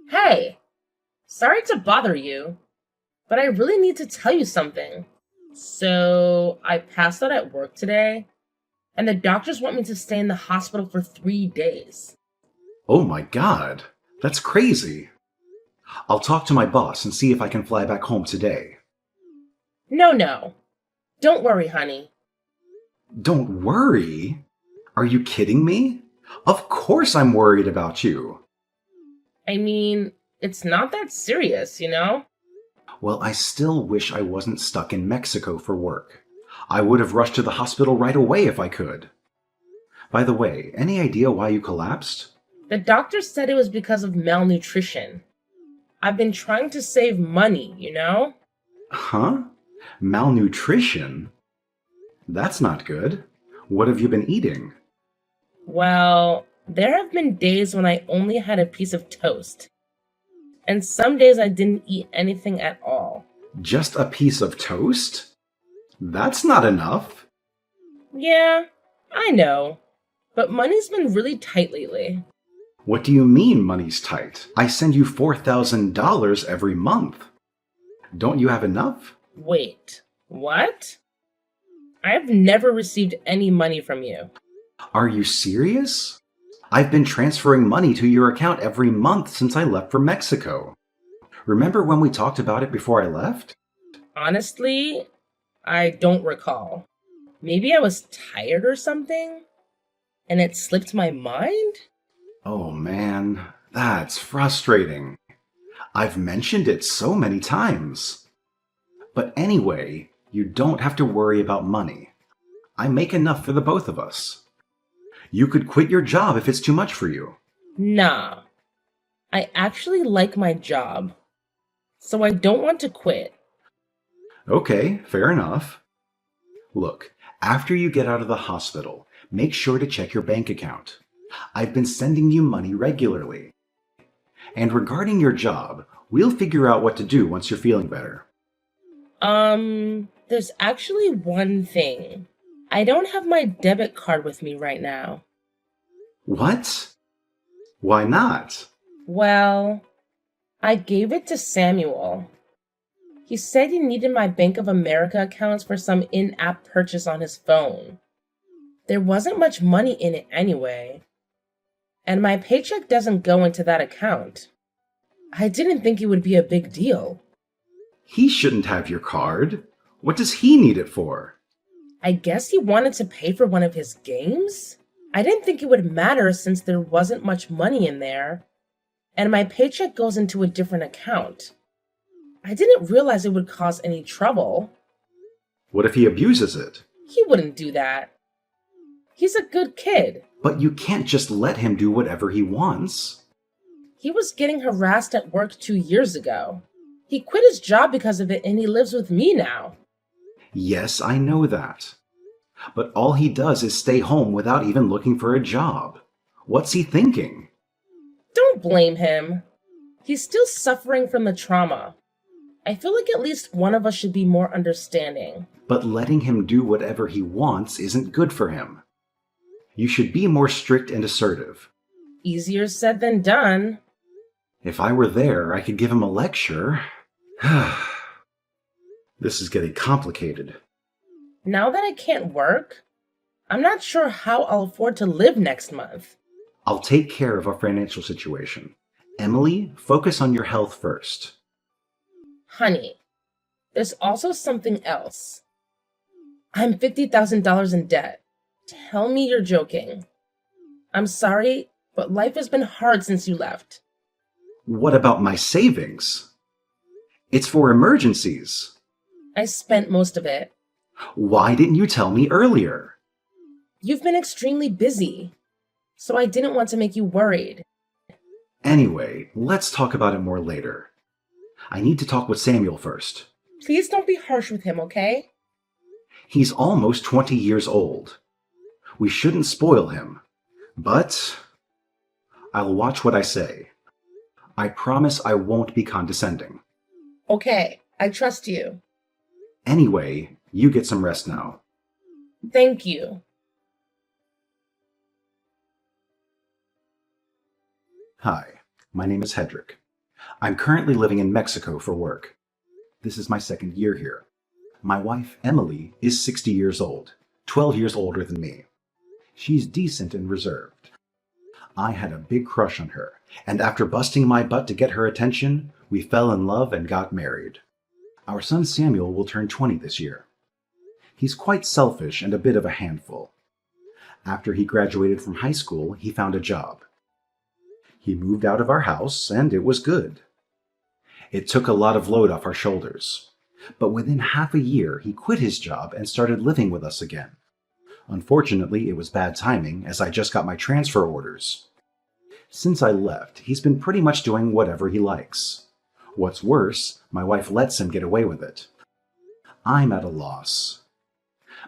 Hey, sorry to bother you, but I really need to tell you something. So, I passed out at work today, and the doctors want me to stay in the hospital for 3 days. Oh my god, that's crazy. I'll talk to my boss and see if I can fly back home today. No, no. Don't worry, honey. Don't worry. Are you kidding me? Of course I'm worried about you. I mean, it's not that serious. Well, I still wish I wasn't stuck in Mexico for work. I would have rushed to the hospital right away if I could. By the way, any idea why you collapsed? The doctor said it was because of malnutrition. I've been trying to save money. Huh? Malnutrition? That's not good. What have you been eating? Well, there have been days when I only had a piece of toast, and some days I didn't eat anything at all. Just a piece of toast? That's not enough. Yeah, I know, but money's been really tight lately. What do you mean money's tight? I send you $4,000 every month. Don't you have enough? Wait, what? I've never received any money from you. Are you serious? I've been transferring money to your account every month since I left for Mexico. Remember when we talked about it before I left? Honestly, I don't recall. Maybe I was tired or something, and it slipped my mind? Oh man, that's frustrating. I've mentioned it so many times. But anyway, you don't have to worry about money. I make enough for the both of us. You could quit your job if it's too much for you. Nah, I actually like my job, so I don't want to quit. Okay, fair enough. Look, after you get out of the hospital, make sure to check your bank account. I've been sending you money regularly. And regarding your job, we'll figure out what to do once you're feeling better. There's actually one thing. I don't have my debit card with me right now. What? Why not? Well, I gave it to Samuel. He said he needed my Bank of America accounts for some in-app purchase on his phone. There wasn't much money in it anyway, and my paycheck doesn't go into that account. I didn't think it would be a big deal. He shouldn't have your card. What does he need it for? I guess he wanted to pay for one of his games? I didn't think it would matter since there wasn't much money in there, and my paycheck goes into a different account. I didn't realize it would cause any trouble. What if he abuses it? He wouldn't do that. He's a good kid. But you can't just let him do whatever he wants. He was getting harassed at work 2 years ago. He quit his job because of it and he lives with me now. Yes, I know that. But all he does is stay home without even looking for a job. What's he thinking? Don't blame him. He's still suffering from the trauma. I feel like at least one of us should be more understanding. But letting him do whatever he wants isn't good for him. You should be more strict and assertive. Easier said than done. If I were there, I could give him a lecture. This is getting complicated. Now that I can't work, I'm not sure how I'll afford to live next month. I'll take care of our financial situation. Emily, focus on your health first. Honey, there's also something else. I'm $50,000 in debt. Tell me you're joking. I'm sorry, but life has been hard since you left. What about my savings? It's for emergencies. I spent most of it. Why didn't you tell me earlier? You've been extremely busy, so I didn't want to make you worried. Anyway, let's talk about it more later. I need to talk with Samuel first. Please don't be harsh with him, okay? He's almost 20 years old. We shouldn't spoil him. But I'll watch what I say. I promise I won't be condescending. Okay, I trust you. Anyway, you get some rest now. Thank you. Hi, my name is Hedrick. I'm currently living in Mexico for work. This is my second year here. My wife, Emily, is 60 years old, 12 years older than me. She's decent and reserved. I had a big crush on her, and after busting my butt to get her attention, we fell in love and got married. Our son Samuel will turn 20 this year. He's quite selfish and a bit of a handful. After he graduated from high school, he found a job. He moved out of our house, and it was good. It took a lot of load off our shoulders. But within half a year, he quit his job and started living with us again. Unfortunately, it was bad timing, as I just got my transfer orders. Since I left, he's been pretty much doing whatever he likes. What's worse, my wife lets him get away with it. I'm at a loss.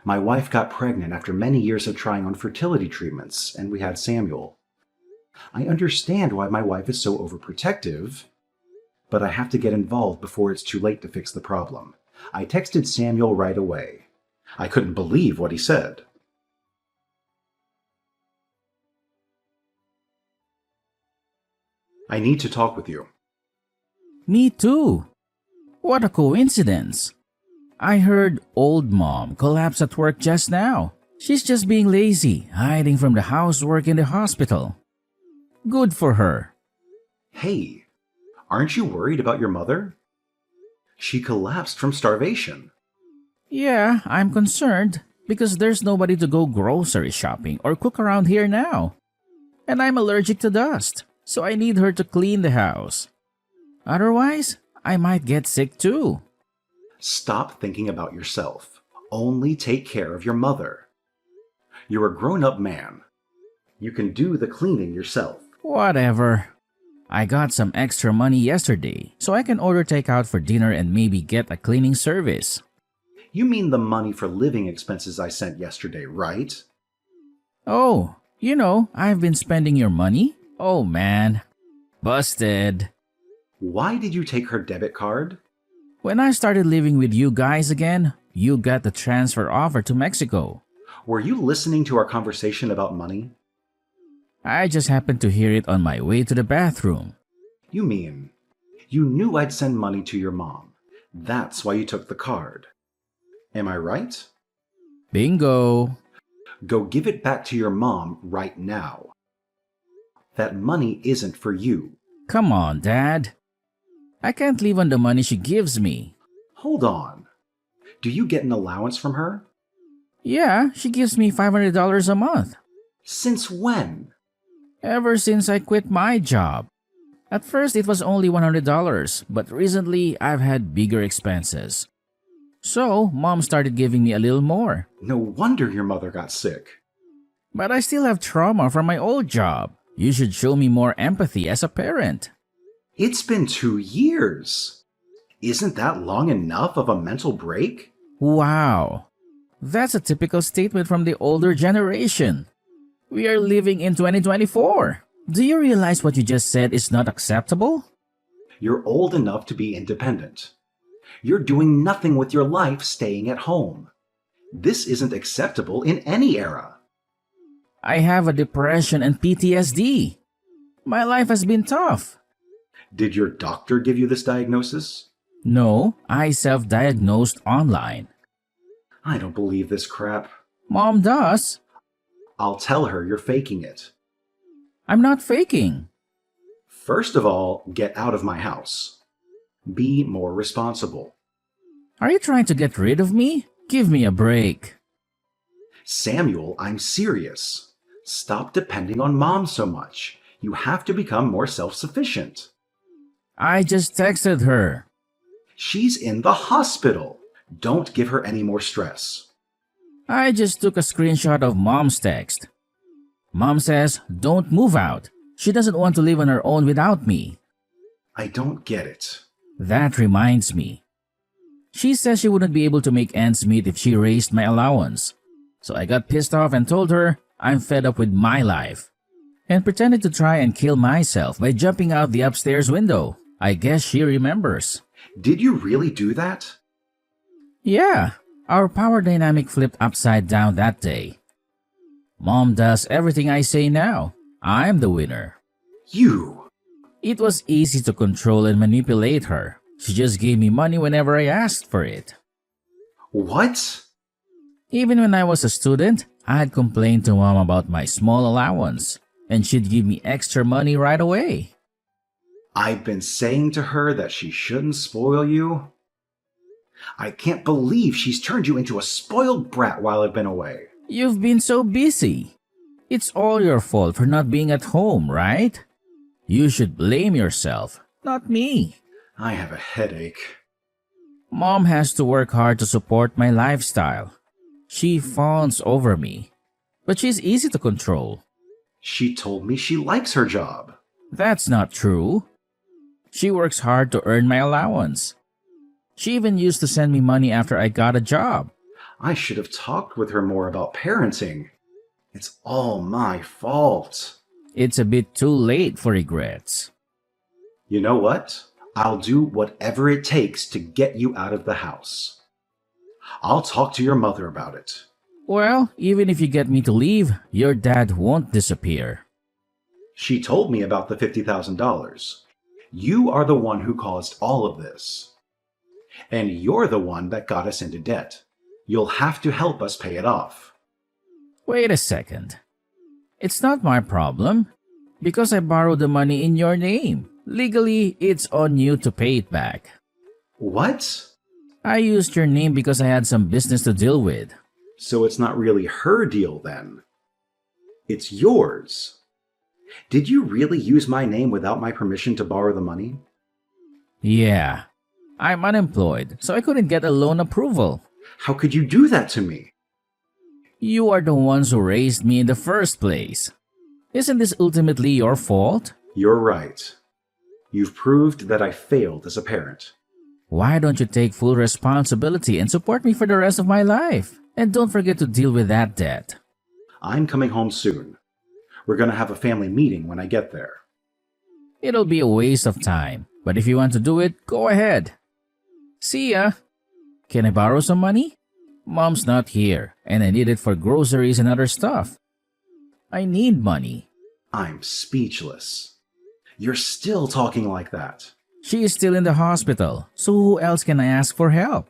My wife got pregnant after many years of trying on fertility treatments, and we had Samuel. I understand why my wife is so overprotective, but I have to get involved before it's too late to fix the problem. I texted Samuel right away. I couldn't believe what he said. I need to talk with you. Me too. What a coincidence. I heard old mom collapsed at work just now. She's just being lazy, hiding from the housework in the hospital. Good for her. Hey, aren't you worried about your mother? She collapsed from starvation. Yeah, I'm concerned because there's nobody to go grocery shopping or cook around here now. And I'm allergic to dust, so I need her to clean the house. Otherwise, I might get sick too. Stop thinking about yourself. Only take care of your mother. You're a grown-up man. You can do the cleaning yourself. Whatever. I got some extra money yesterday, so I can order takeout for dinner and maybe get a cleaning service. You mean the money for living expenses I sent yesterday, right? Oh, I've been spending your money? Oh man. Busted. Why did you take her debit card? When I started living with you guys again, you got the transfer offer to Mexico. Were you listening to our conversation about money? I just happened to hear it on my way to the bathroom. You mean, you knew I'd send money to your mom. That's why you took the card. Am I right? Bingo. Go give it back to your mom right now. That money isn't for you. Come on, Dad. I can't live on the money she gives me. Hold on. Do you get an allowance from her? Yeah, she gives me $500 a month. Since when? Ever since I quit my job. At first it was only $100, but recently I've had bigger expenses. So, Mom started giving me a little more. No wonder your mother got sick. But I still have trauma from my old job. You should show me more empathy as a parent. It's been 2 years. Isn't that long enough of a mental break? Wow. That's a typical statement from the older generation. We are living in 2024. Do you realize what you just said is not acceptable? You're old enough to be independent. You're doing nothing with your life staying at home. This isn't acceptable in any era. I have a depression and PTSD. My life has been tough. Did your doctor give you this diagnosis? No, I self-diagnosed online. I don't believe this crap. Mom does. I'll tell her you're faking it. I'm not faking. First of all, get out of my house. Be more responsible. Are you trying to get rid of me? Give me a break. Samuel, I'm serious. Stop depending on Mom so much. You have to become more self-sufficient. I just texted her. She's in the hospital. Don't give her any more stress. I just took a screenshot of Mom's text. Mom says, don't move out. She doesn't want to live on her own without me. I don't get it. That reminds me. She says she wouldn't be able to make ends meet if she raised my allowance. So I got pissed off and told her I'm fed up with my life. And pretended to try and kill myself by jumping out the upstairs window. I guess she remembers. Did you really do that? Yeah, our power dynamic flipped upside down that day. Mom does everything I say now. I'm the winner. You! It was easy to control and manipulate her. She just gave me money whenever I asked for it. What? Even when I was a student, I'd complain to mom about my small allowance, and she'd give me extra money right away. I've been saying to her that she shouldn't spoil you. I can't believe she's turned you into a spoiled brat while I've been away. You've been so busy. It's all your fault for not being at home, right? You should blame yourself, not me. I have a headache. Mom has to work hard to support my lifestyle. She fawns over me, but she's easy to control. She told me she likes her job. That's not true. She works hard to earn my allowance. She even used to send me money after I got a job. I should have talked with her more about parenting. It's all my fault. It's a bit too late for regrets. You know what? I'll do whatever it takes to get you out of the house. I'll talk to your mother about it. Well, even if you get me to leave, your dad won't disappear. She told me about the $50,000. You are the one who caused all of this. And you're the one that got us into debt. You'll have to help us pay it off. Wait a second. It's not my problem, because I borrowed the money in your name. Legally, it's on you to pay it back. What? I used your name because I had some business to deal with. So it's not really her deal then. It's yours. Did you really use my name without my permission to borrow the money? Yeah. I'm unemployed, so I couldn't get a loan approval. How could you do that to me? You are the ones who raised me in the first place. Isn't this ultimately your fault? You're right. You've proved that I failed as a parent. Why don't you take full responsibility and support me for the rest of my life? And don't forget to deal with that debt. I'm coming home soon. We're going to have a family meeting when I get there. It'll be a waste of time, but if you want to do it, go ahead. See ya. Can I borrow some money? Mom's not here, and I need it for groceries and other stuff. I need money. I'm speechless. You're still talking like that. She is still in the hospital, so who else can I ask for help?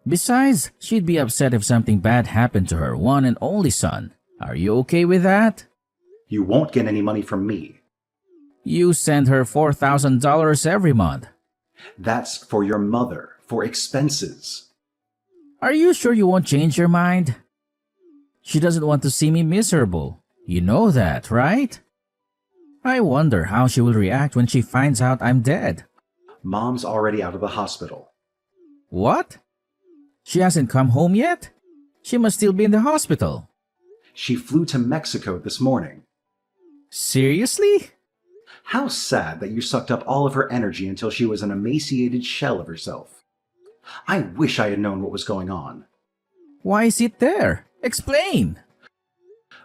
Besides, she'd be upset if something bad happened to her one and only son. Are you okay with that? You won't get any money from me. You send her $4,000 every month. That's for your mother, for expenses. Are you sure you won't change your mind? She doesn't want to see me miserable. You know that, right? I wonder how she will react when she finds out I'm dead. Mom's already out of the hospital. What? She hasn't come home yet? She must still be in the hospital. She flew to Mexico this morning. Seriously? How sad that you sucked up all of her energy until she was an emaciated shell of herself. I wish I had known what was going on. Why is it there? Explain.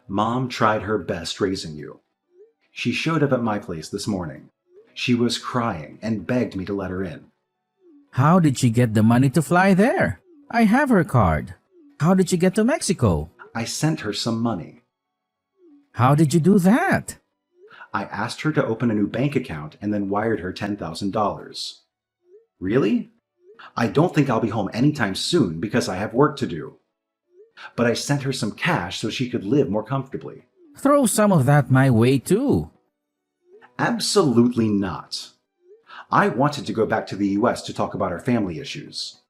Mom tried her best raising you. She showed up at my place this morning. She was crying and begged me to let her in. How did she get the money to fly there? I have her card. How did she get to Mexico? I sent her some money. How did you do that? I asked her to open a new bank account and then wired her $10,000. Really? I don't think I'll be home anytime soon because I have work to do. But I sent her some cash so she could live more comfortably. Throw some of that my way too. Absolutely not. I wanted to go back to the US to talk about our family issues.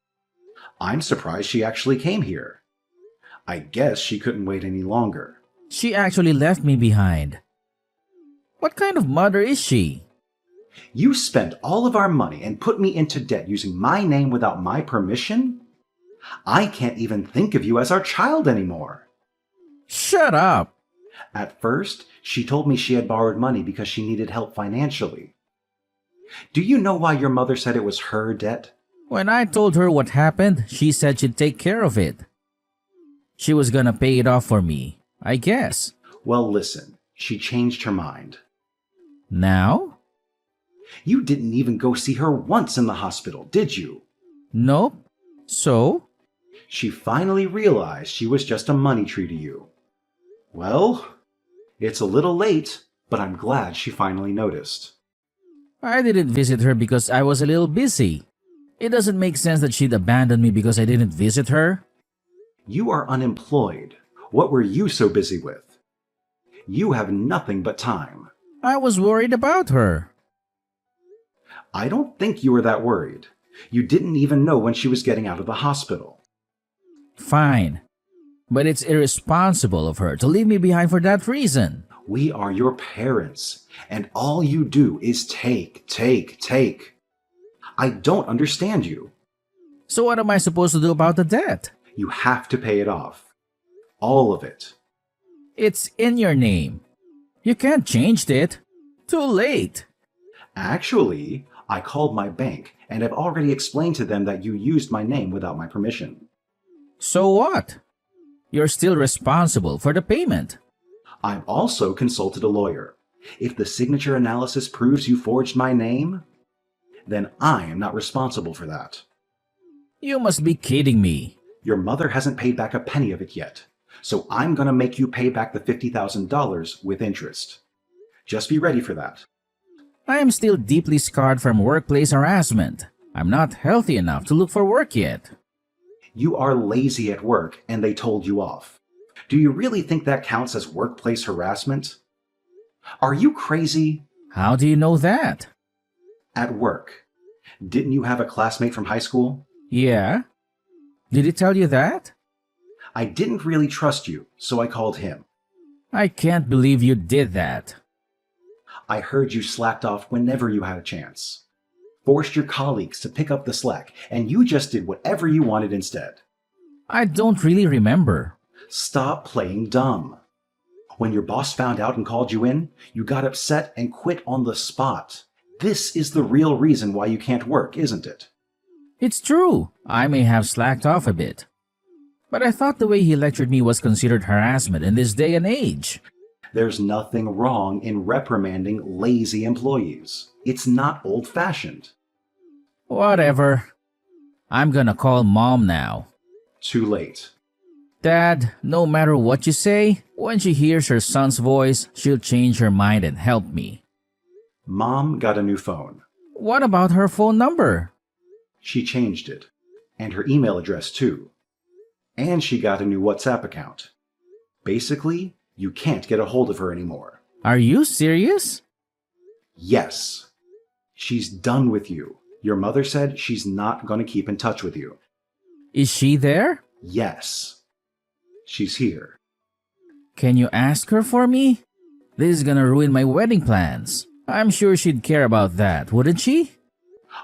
I'm surprised she actually came here. I guess she couldn't wait any longer. She actually left me behind. What kind of mother is she? You spent all of our money and put me into debt using my name without my permission? I can't even think of you as our child anymore. Shut up! At first, she told me she had borrowed money because she needed help financially. Do you know why your mother said it was her debt? When I told her what happened, she said she'd take care of it. She was gonna pay it off for me, I guess. Well, listen, she changed her mind. Now? You didn't even go see her once in the hospital, did you? Nope. So? She finally realized she was just a money tree to you. Well, it's a little late, but I'm glad she finally noticed. I didn't visit her because I was a little busy. It doesn't make sense that she'd abandon me because I didn't visit her. You are unemployed. What were you so busy with? You have nothing but time. I was worried about her. I don't think you were that worried. You didn't even know when she was getting out of the hospital. Fine. But it's irresponsible of her to leave me behind for that reason. We are your parents, and all you do is take. I don't understand you. So what am I supposed to do about the debt? You have to pay it off. All of it. It's in your name. You can't change it. Too late. Actually, I called my bank and have already explained to them that you used my name without my permission. So what? You're still responsible for the payment. I've also consulted a lawyer. If the signature analysis proves you forged my name, then I am not responsible for that. You must be kidding me. Your mother hasn't paid back a penny of it yet, so I'm going to make you pay back the $50,000 with interest. Just be ready for that. I am still deeply scarred from workplace harassment. I'm not healthy enough to look for work yet. You are lazy at work and they told you off. Do you really think that counts as workplace harassment? Are you crazy? How do you know that? At work. Didn't you have a classmate from high school? Yeah? Did he tell you that? I didn't really trust you, so I called him. I can't believe you did that. I heard you slacked off whenever you had a chance. Forced your colleagues to pick up the slack, and you just did whatever you wanted instead. I don't really remember. Stop playing dumb. When your boss found out and called you in, you got upset and quit on the spot. This is the real reason why you can't work, isn't it? It's true. I may have slacked off a bit. But I thought the way he lectured me was considered harassment in this day and age. There's nothing wrong in reprimanding lazy employees. It's not old-fashioned. Whatever. I'm gonna call Mom now. Too late. Dad, no matter what you say, when she hears her son's voice, she'll change her mind and help me. Mom got a new phone. What about her phone number? She changed it. And her email address too. And she got a new WhatsApp account. Basically, you can't get a hold of her anymore. Are you serious? Yes. She's done with you. Your mother said she's not going to keep in touch with you. Is she there? Yes. She's here. Can you ask her for me? This is gonna ruin my wedding plans. I'm sure she'd care about that, wouldn't she?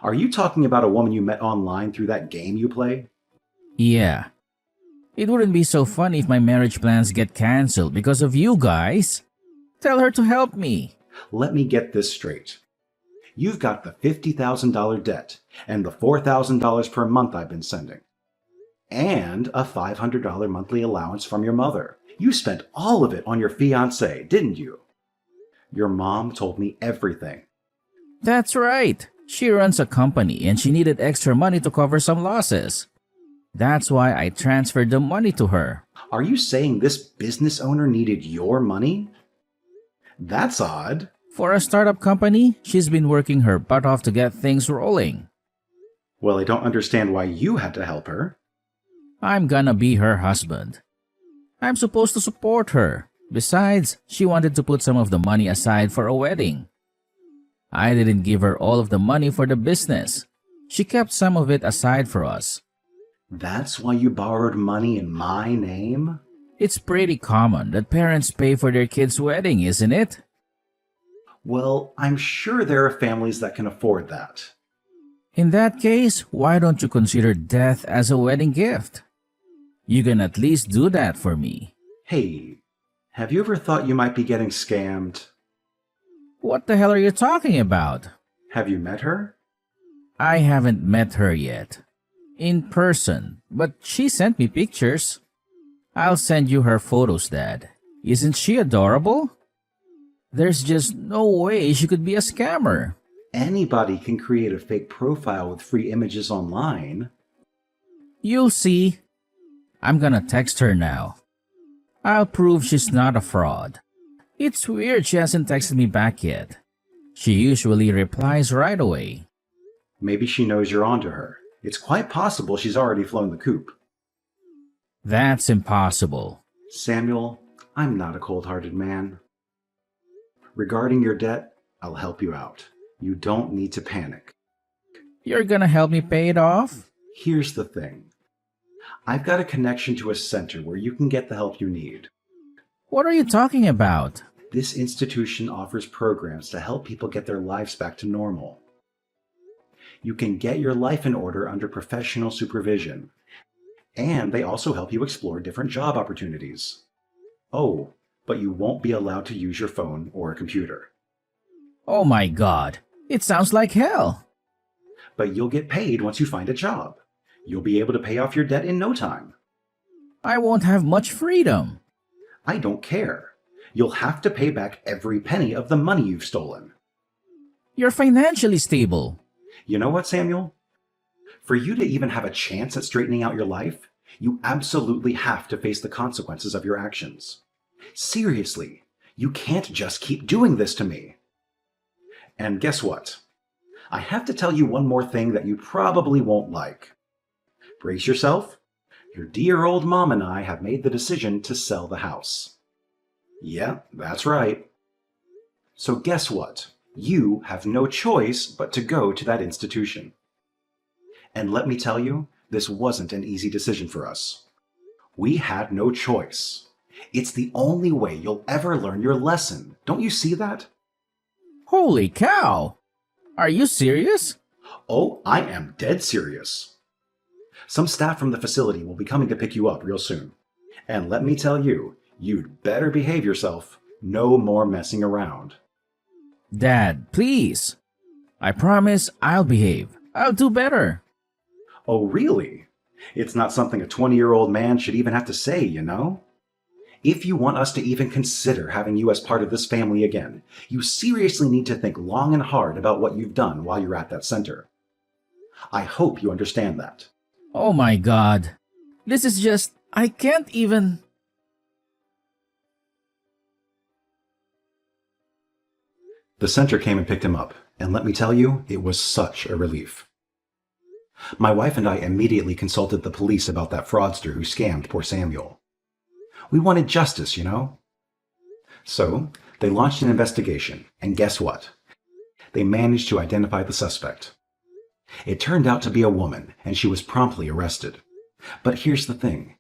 Are you talking about a woman you met online through that game you play? Yeah. It wouldn't be so fun if my marriage plans get cancelled because of you guys. Tell her to help me. Let me get this straight. You've got the $50,000 debt and the $4,000 per month I've been sending. And a $500 monthly allowance from your mother. You spent all of it on your fiancé, didn't you? Your mom told me everything. That's right. She runs a company and she needed extra money to cover some losses. That's why I transferred the money to her. Are you saying this business owner needed your money? That's odd. For a startup company, she's been working her butt off to get things rolling. Well, I don't understand why you had to help her. I'm gonna be her husband. I'm supposed to support her. Besides, she wanted to put some of the money aside for a wedding. I didn't give her all of the money for the business. She kept some of it aside for us. That's why you borrowed money in my name? It's pretty common that parents pay for their kids' wedding, isn't it? Well, I'm sure there are families that can afford that. In that case, why don't you consider death as a wedding gift? You can at least do that for me. Hey, have you ever thought you might be getting scammed? What the hell are you talking about? Have you met her? I haven't met her yet. In person, but she sent me pictures. I'll send you her photos, Dad. Isn't she adorable? There's just no way she could be a scammer. Anybody can create a fake profile with free images online. You'll see. I'm gonna text her now. I'll prove she's not a fraud. It's weird she hasn't texted me back yet. She usually replies right away. Maybe she knows you're onto her. It's quite possible she's already flown the coop. That's impossible. Samuel, I'm not a cold-hearted man. Regarding your debt, I'll help you out. You don't need to panic. You're gonna help me pay it off? Here's the thing. I've got a connection to a center where you can get the help you need. What are you talking about? This institution offers programs to help people get their lives back to normal. You can get your life in order under professional supervision. And they also help you explore different job opportunities. Oh, but you won't be allowed to use your phone or a computer. Oh my god, it sounds like hell. But you'll get paid once you find a job. You'll be able to pay off your debt in no time. I won't have much freedom. I don't care. You'll have to pay back every penny of the money you've stolen. You're financially stable. You know what, Samuel? For you to even have a chance at straightening out your life, you absolutely have to face the consequences of your actions. Seriously, you can't just keep doing this to me. And guess what? I have to tell you one more thing that you probably won't like. Brace yourself. Your dear old mom and I have made the decision to sell the house. Yeah, that's right. So guess what? You have no choice but to go to that institution. And let me tell you, this wasn't an easy decision for us. We had no choice. It's the only way you'll ever learn your lesson. Don't you see that? Holy cow! Are you serious? Oh, I am dead serious. Some staff from the facility will be coming to pick you up real soon. And let me tell you, you'd better behave yourself. No more messing around. Dad, please. I promise I'll behave. I'll do better. Oh, really? It's not something a 20-year-old man should even have to say, you know? If you want us to even consider having you as part of this family again, you seriously need to think long and hard about what you've done while you're at that center. I hope you understand that. Oh my god. This is just... I can't even... The center came and picked him up, and let me tell you, it was such a relief. My wife and I immediately consulted the police about that fraudster who scammed poor Samuel. We wanted justice, you know? So, they launched an investigation, and guess what? They managed to identify the suspect. It turned out to be a woman, and she was promptly arrested. But here's the thing.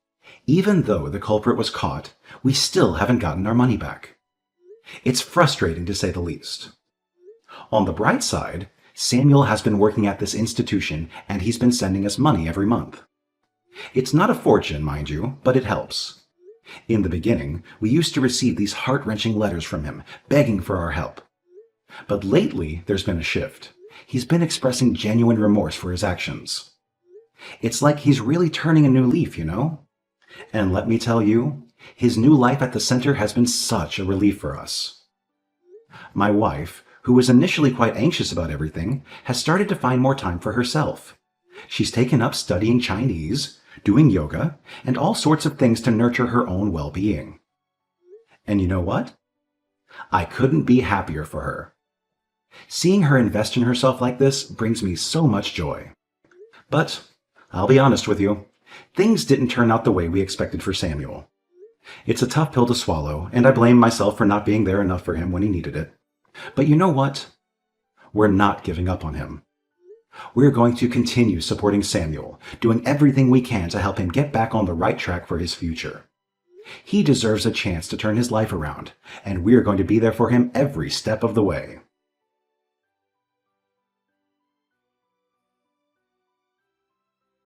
Even though the culprit was caught, we still haven't gotten our money back. It's frustrating to say the least. On the bright side, Samuel has been working at this institution, and he's been sending us money every month. It's not a fortune, mind you, but it helps. In the beginning, we used to receive these heart-wrenching letters from him, begging for our help. But lately, there's been a shift. He's been expressing genuine remorse for his actions. It's like he's really turning a new leaf, you know? And let me tell you, his new life at the center has been such a relief for us. My wife, who was initially quite anxious about everything, has started to find more time for herself. She's taken up studying Chinese, doing yoga, and all sorts of things to nurture her own well-being. And you know what? I couldn't be happier for her. Seeing her invest in herself like this brings me so much joy. But I'll be honest with you, things didn't turn out the way we expected for Samuel. It's a tough pill to swallow, and I blame myself for not being there enough for him when he needed it. But you know what? We're not giving up on him. We're going to continue supporting Samuel, doing everything we can to help him get back on the right track for his future. He deserves a chance to turn his life around, and we're going to be there for him every step of the way.